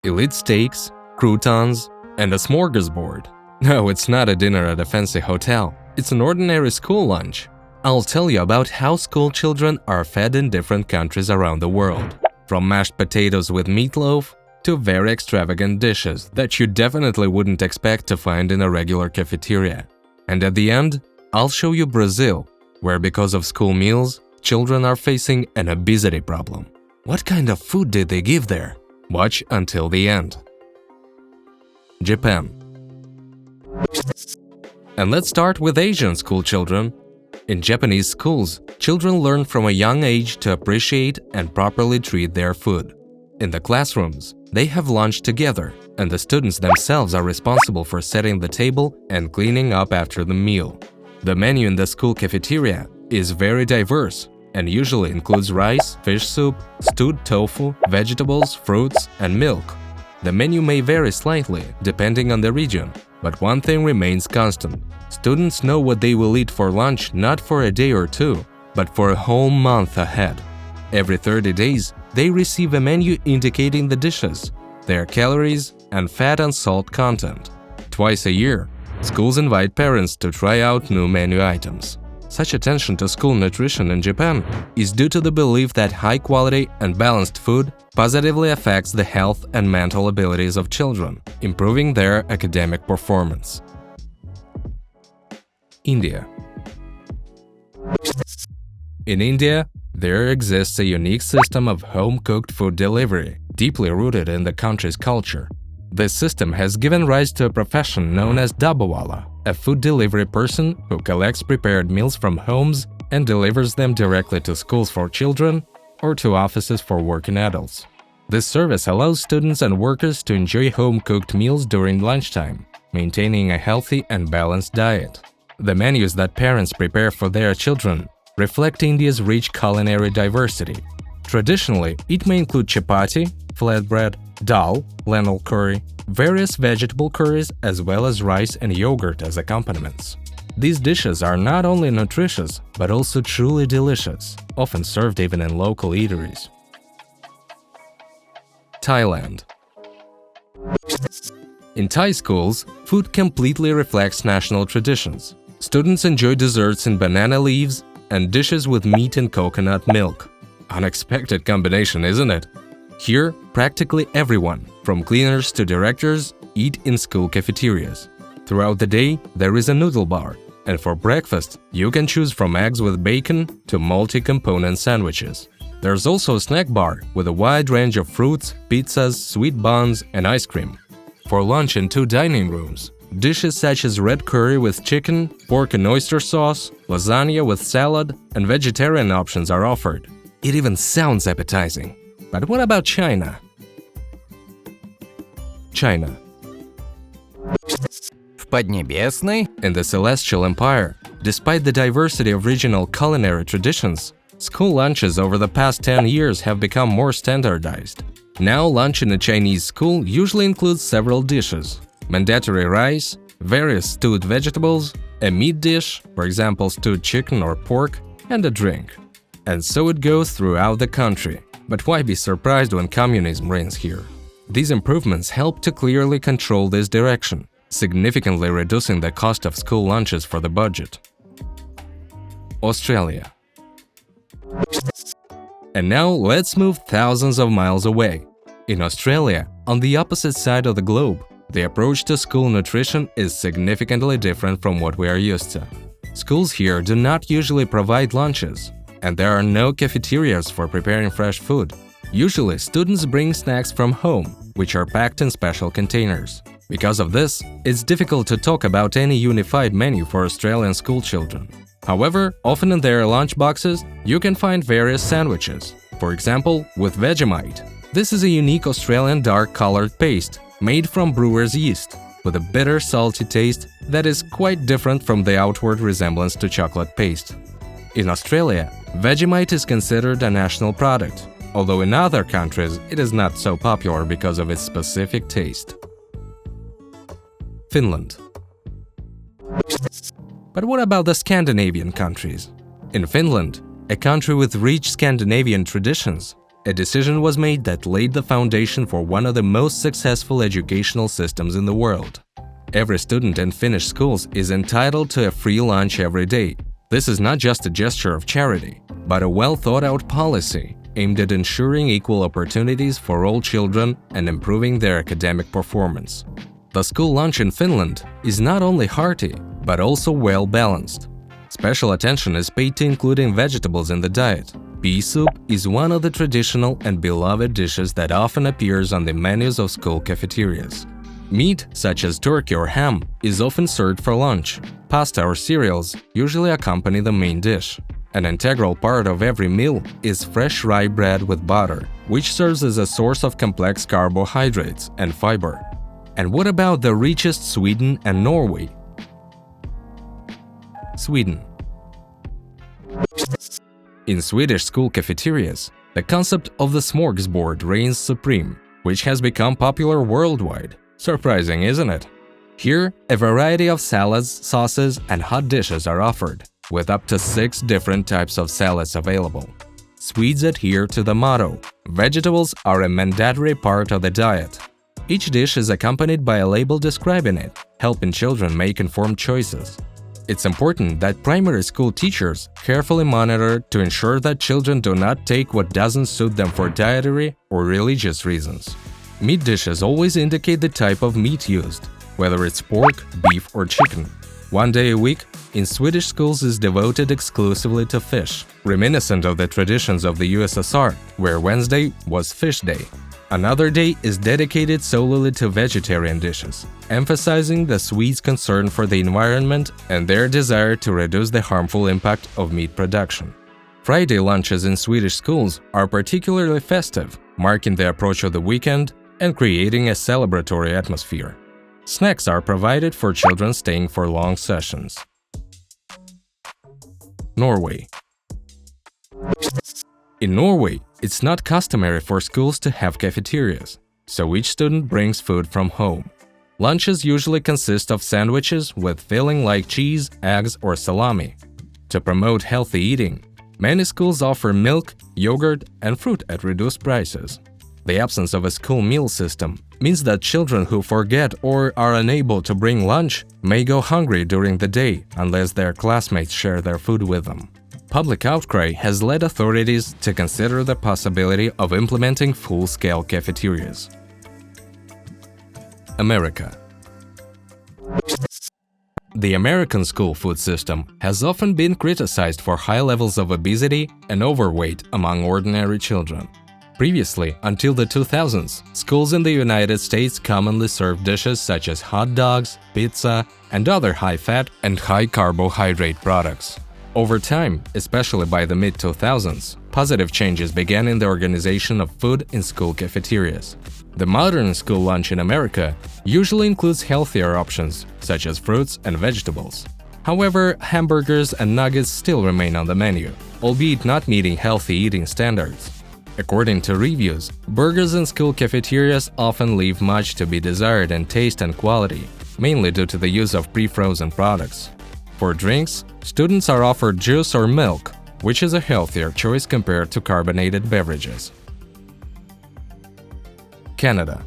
elite steaks, croutons, and a smorgasbord. No, it's not a dinner at a fancy hotel. It's an ordinary school lunch. I'll tell you about how school children are fed in different countries around the world. From mashed potatoes with meatloaf to very extravagant dishes that you definitely wouldn't expect to find in a regular cafeteria. And at the end, I'll show you Brazil, where because of school meals, children are facing an obesity problem. What kind of food did they give there? Watch until the end. Japan. And let's start with Asian school children. In Japanese schools, children learn from a young age to appreciate and properly treat their food. In the classrooms, they have lunch together, and the students themselves are responsible for setting the table and cleaning up after the meal. The menu in the school cafeteria is very diverse and usually includes rice, fish soup, stewed tofu, vegetables, fruits, and milk. The menu may vary slightly depending on the region, but one thing remains constant. Students know what they will eat for lunch not for a day or two, but for a whole month ahead. Every 30 days, they receive a menu indicating the dishes, their calories, and fat and salt content. Twice a year, schools invite parents to try out new menu items. Such attention to school nutrition in Japan is due to the belief that high-quality and balanced food positively affects the health and mental abilities of children, improving their academic performance. India. In India, there exists a unique system of home-cooked food delivery, deeply rooted in the country's culture. This system has given rise to a profession known as dabbawala, a food delivery person who collects prepared meals from homes and delivers them directly to schools for children or to offices for working adults. This service allows students and workers to enjoy home-cooked meals during lunchtime, maintaining a healthy and balanced diet. The menus that parents prepare for their children reflect India's rich culinary diversity. Traditionally, it may include chapati, flatbread, dal, lentil curry, various vegetable curries, as well as rice and yogurt as accompaniments. These dishes are not only nutritious, but also truly delicious, often served even in local eateries. Thailand. In Thai schools, food completely reflects national traditions. Students enjoy desserts in banana leaves and dishes with meat and coconut milk. Unexpected combination, isn't it? Here, practically everyone, from cleaners to directors, eat in school cafeterias. Throughout the day, there is a noodle bar, and for breakfast, you can choose from eggs with bacon to multi-component sandwiches. There's also a snack bar with a wide range of fruits, pizzas, sweet buns, and ice cream. For lunch in 2 dining rooms, dishes such as red curry with chicken, pork and oyster sauce, lasagna with salad, and vegetarian options are offered. It even sounds appetizing. But what about China? China. В Поднебесной, In the Celestial Empire, despite the diversity of regional culinary traditions, school lunches over the past 10 years have become more standardized. Now, lunch in a Chinese school usually includes several dishes: mandatory rice, various stewed vegetables, a meat dish, for example stewed chicken or pork, and a drink. And so it goes throughout the country. But why be surprised when communism reigns here? These improvements help to clearly control this direction, significantly reducing the cost of school lunches for the budget. Australia. And now let's move thousands of miles away. In Australia, on the opposite side of the globe, the approach to school nutrition is significantly different from what we are used to. Schools here do not usually provide lunches, and there are no cafeterias for preparing fresh food. Usually, students bring snacks from home, which are packed in special containers. Because of this, it's difficult to talk about any unified menu for Australian school children. However, often in their lunch boxes, you can find various sandwiches. For example, with Vegemite. This is a unique Australian dark-colored paste made from brewer's yeast, with a bitter, salty taste that is quite different from the outward resemblance to chocolate paste. In Australia, Vegemite is considered a national product, although in other countries it is not so popular because of its specific taste. Finland. But what about the Scandinavian countries? In Finland, a country with rich Scandinavian traditions, a decision was made that laid the foundation for one of the most successful educational systems in the world. Every student in Finnish schools is entitled to a free lunch every day. This is not just a gesture of charity, but a well-thought-out policy aimed at ensuring equal opportunities for all children and improving their academic performance. The school lunch in Finland is not only hearty, but also well-balanced. Special attention is paid to including vegetables in the diet. Pea soup is one of the traditional and beloved dishes that often appears on the menus of school cafeterias. Meat, such as turkey or ham, is often served for lunch. Pasta or cereals usually accompany the main dish. An integral part of every meal is fresh rye bread with butter, which serves as a source of complex carbohydrates and fiber. And what about the richest Sweden and Norway? Sweden. In Swedish school cafeterias, the concept of the smorgasbord reigns supreme, which has become popular worldwide. Surprising, isn't it? Here, a variety of salads, sauces, and hot dishes are offered, with up to 6 different types of salads available. Swedes adhere to the motto, "Vegetables are a mandatory part of the diet." Each dish is accompanied by a label describing it, helping children make informed choices. It's important that primary school teachers carefully monitor to ensure that children do not take what doesn't suit them for dietary or religious reasons. Meat dishes always indicate the type of meat used, whether it's pork, beef, or chicken. One day a week in Swedish schools is devoted exclusively to fish, reminiscent of the traditions of the USSR, where Wednesday was Fish Day. Another day is dedicated solely to vegetarian dishes, emphasizing the Swedes' concern for the environment and their desire to reduce the harmful impact of meat production. Friday lunches in Swedish schools are particularly festive, marking the approach of the weekend and creating a celebratory atmosphere. Snacks are provided for children staying for long sessions. Norway. In Norway, it's not customary for schools to have cafeterias, so each student brings food from home. Lunches usually consist of sandwiches with filling like cheese, eggs, or salami. To promote healthy eating, many schools offer milk, yogurt, and fruit at reduced prices. The absence of a school meal system means that children who forget or are unable to bring lunch may go hungry during the day unless their classmates share their food with them. Public outcry has led authorities to consider the possibility of implementing full-scale cafeterias. America. The American school food system has often been criticized for high levels of obesity and overweight among ordinary children. Previously, until the 2000s, schools in the United States commonly served dishes such as hot dogs, pizza, and other high-fat and high-carbohydrate products. Over time, especially by the mid-2000s, positive changes began in the organization of food in school cafeterias. The modern school lunch in America usually includes healthier options, such as fruits and vegetables. However, hamburgers and nuggets still remain on the menu, albeit not meeting healthy eating standards. According to reviews, burgers in school cafeterias often leave much to be desired in taste and quality, mainly due to the use of pre-frozen products. For drinks, students are offered juice or milk, which is a healthier choice compared to carbonated beverages. Canada.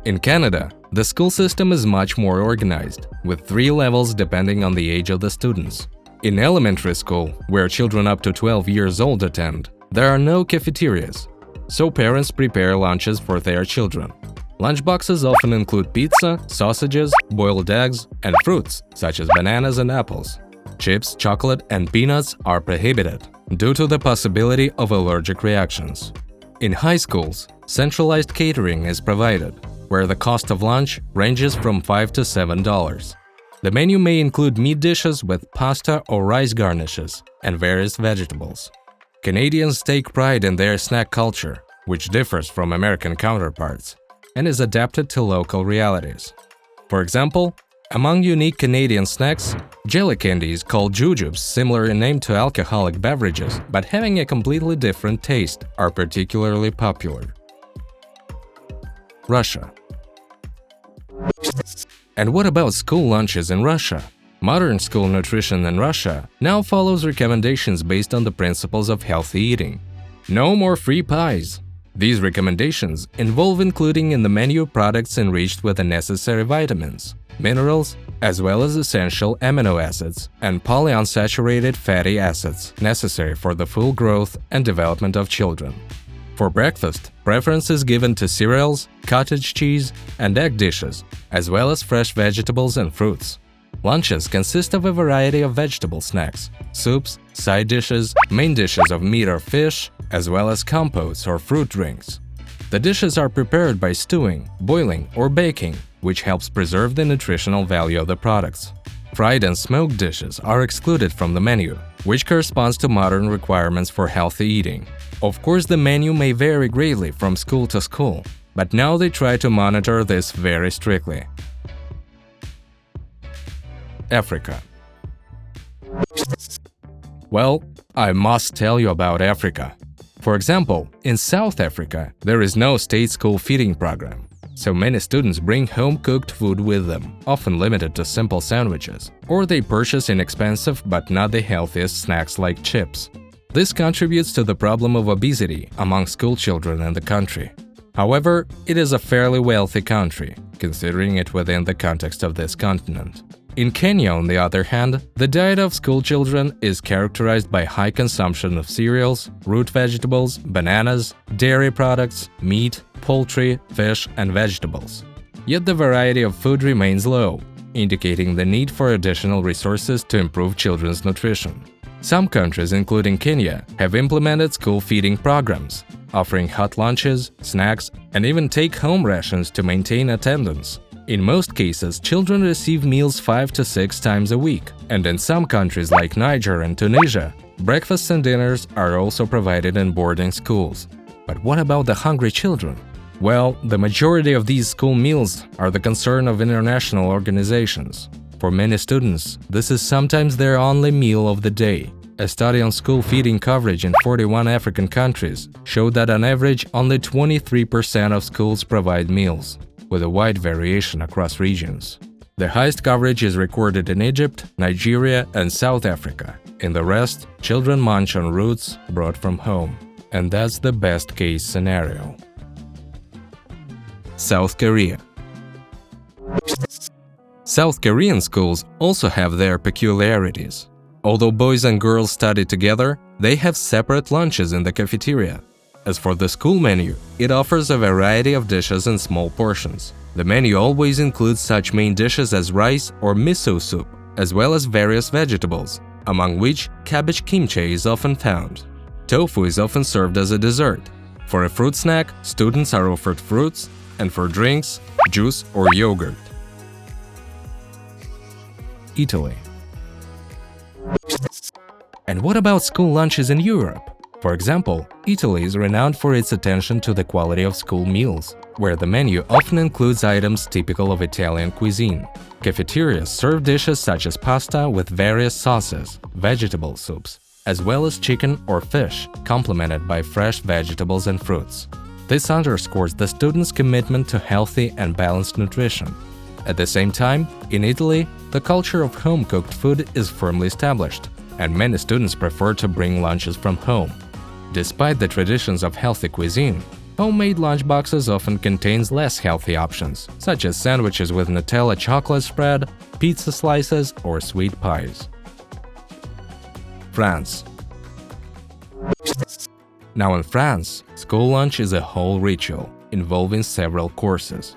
In Canada, the school system is much more organized, with 3 levels depending on the age of the students. In elementary school, where children up to 12 years old attend, there are no cafeterias, so parents prepare lunches for their children. Lunchboxes often include pizza, sausages, boiled eggs, and fruits, such as bananas and apples. Chips, chocolate, and peanuts are prohibited, due to the possibility of allergic reactions. In high schools, centralized catering is provided, where the cost of lunch ranges from $5 to $7. The menu may include meat dishes with pasta or rice garnishes, and various vegetables. Canadians take pride in their snack culture, which differs from American counterparts, and is adapted to local realities. For example, among unique Canadian snacks, jelly candies called jujubes, similar in name to alcoholic beverages but having a completely different taste, are particularly popular. Russia. And what about school lunches in Russia? Modern school nutrition in Russia now follows recommendations based on the principles of healthy eating. No more free pies! These recommendations involve including in the menu products enriched with the necessary vitamins, minerals, as well as essential amino acids and polyunsaturated fatty acids necessary for the full growth and development of children. For breakfast, preference is given to cereals, cottage cheese, and egg dishes, as well as fresh vegetables and fruits. Lunches consist of a variety of vegetable snacks, soups, side dishes, main dishes of meat or fish, as well as compotes or fruit drinks. The dishes are prepared by stewing, boiling, or baking, which helps preserve the nutritional value of the products. Fried and smoked dishes are excluded from the menu, which corresponds to modern requirements for healthy eating. Of course, the menu may vary greatly from school to school, but now they try to monitor this very strictly. Africa. Well, I must tell you about Africa. For example, in South Africa, there is no state school feeding program, so many students bring home-cooked food with them, often limited to simple sandwiches, or they purchase inexpensive but not the healthiest snacks like chips. This contributes to the problem of obesity among school children in the country. However, it is a fairly wealthy country, considering it within the context of this continent. In Kenya, on the other hand, the diet of school children is characterized by high consumption of cereals, root vegetables, bananas, dairy products, meat, poultry, fish, and vegetables. Yet the variety of food remains low, indicating the need for additional resources to improve children's nutrition. Some countries, including Kenya, have implemented school feeding programs, offering hot lunches, snacks, and even take-home rations to maintain attendance. In most cases, children receive meals 5 to 6 times a week, and in some countries like Niger and Tunisia, breakfasts and dinners are also provided in boarding schools. But what about the hungry children? Well, the majority of these school meals are the concern of international organizations. For many students, this is sometimes their only meal of the day. A study on school feeding coverage in 41 African countries showed that on average only 23% of schools provide meals, with a wide variation across regions. The highest coverage is recorded in Egypt, Nigeria, and South Africa. In the rest, children munch on roots brought from home. And that's the best-case scenario. South Korea. South Korean schools also have their peculiarities. Although boys and girls study together, they have separate lunches in the cafeteria. As for the school menu, it offers a variety of dishes in small portions. The menu always includes such main dishes as rice or miso soup, as well as various vegetables, among which cabbage kimchi is often found. Tofu is often served as a dessert. For a fruit snack, students are offered fruits, and for drinks, juice or yogurt. Italy. And what about school lunches in Europe? For example, Italy is renowned for its attention to the quality of school meals, where the menu often includes items typical of Italian cuisine. Cafeterias serve dishes such as pasta with various sauces, vegetable soups, as well as chicken or fish, complemented by fresh vegetables and fruits. This underscores the students' commitment to healthy and balanced nutrition. At the same time, in Italy, the culture of home-cooked food is firmly established, and many students prefer to bring lunches from home. Despite the traditions of healthy cuisine, homemade lunchboxes often contains less healthy options, such as sandwiches with Nutella chocolate spread, pizza slices, or sweet pies. France. Now in France, school lunch is a whole ritual, involving several courses.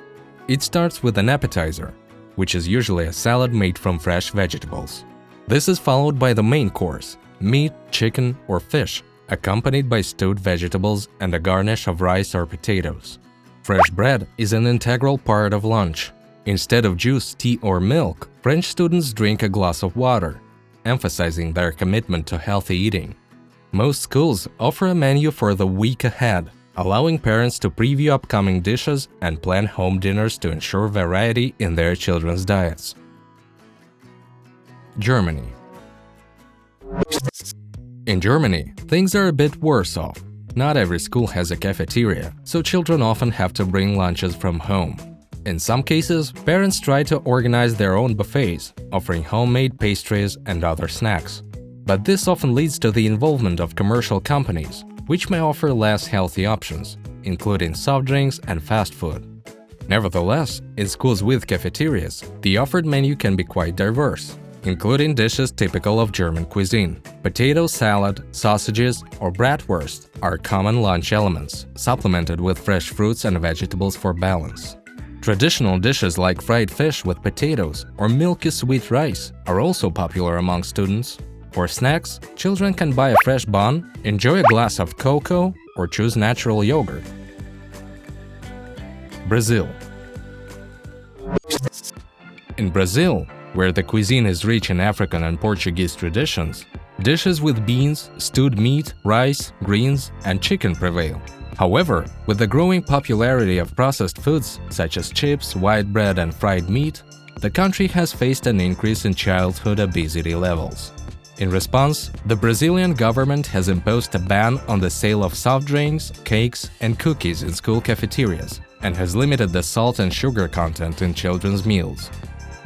It starts with an appetizer, which is usually a salad made from fresh vegetables. This is followed by the main course, meat, chicken, or fish, accompanied by stewed vegetables and a garnish of rice or potatoes. Fresh bread is an integral part of lunch. Instead of juice, tea, or milk, French students drink a glass of water, emphasizing their commitment to healthy eating. Most schools offer a menu for the week ahead, allowing parents to preview upcoming dishes and plan home dinners to ensure variety in their children's diets. Germany. In Germany, things are a bit worse off. Not every school has a cafeteria, so children often have to bring lunches from home. In some cases, parents try to organize their own buffets, offering homemade pastries and other snacks. But this often leads to the involvement of commercial companies, which may offer less healthy options, including soft drinks and fast food. Nevertheless, in schools with cafeterias, the offered menu can be quite diverse, including dishes typical of German cuisine. Potato salad, sausages, or bratwurst are common lunch elements, supplemented with fresh fruits and vegetables for balance. Traditional dishes like fried fish with potatoes or milky sweet rice are also popular among students. For snacks, children can buy a fresh bun, enjoy a glass of cocoa, or choose natural yogurt. Brazil. In Brazil, where the cuisine is rich in African and Portuguese traditions, dishes with beans, stewed meat, rice, greens, and chicken prevail. However, with the growing popularity of processed foods such as chips, white bread, and fried meat, the country has faced an increase in childhood obesity levels. In response, the Brazilian government has imposed a ban on the sale of soft drinks, cakes, and cookies in school cafeterias, and has limited the salt and sugar content in children's meals.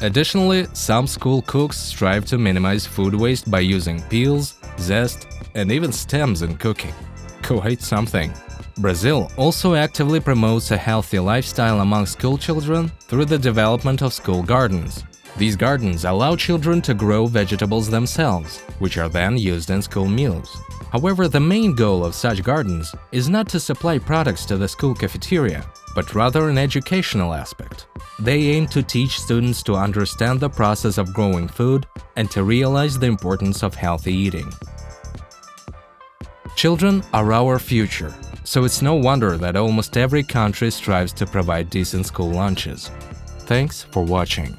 Additionally, some school cooks strive to minimize food waste by using peels, zest, and even stems in cooking. Quite something. Brazil also actively promotes a healthy lifestyle among school children through the development of school gardens. These gardens allow children to grow vegetables themselves, which are then used in school meals. However, the main goal of such gardens is not to supply products to the school cafeteria, but rather an educational aspect. They aim to teach students to understand the process of growing food and to realize the importance of healthy eating. Children are our future, so it's no wonder that almost every country strives to provide decent school lunches. Thanks for watching.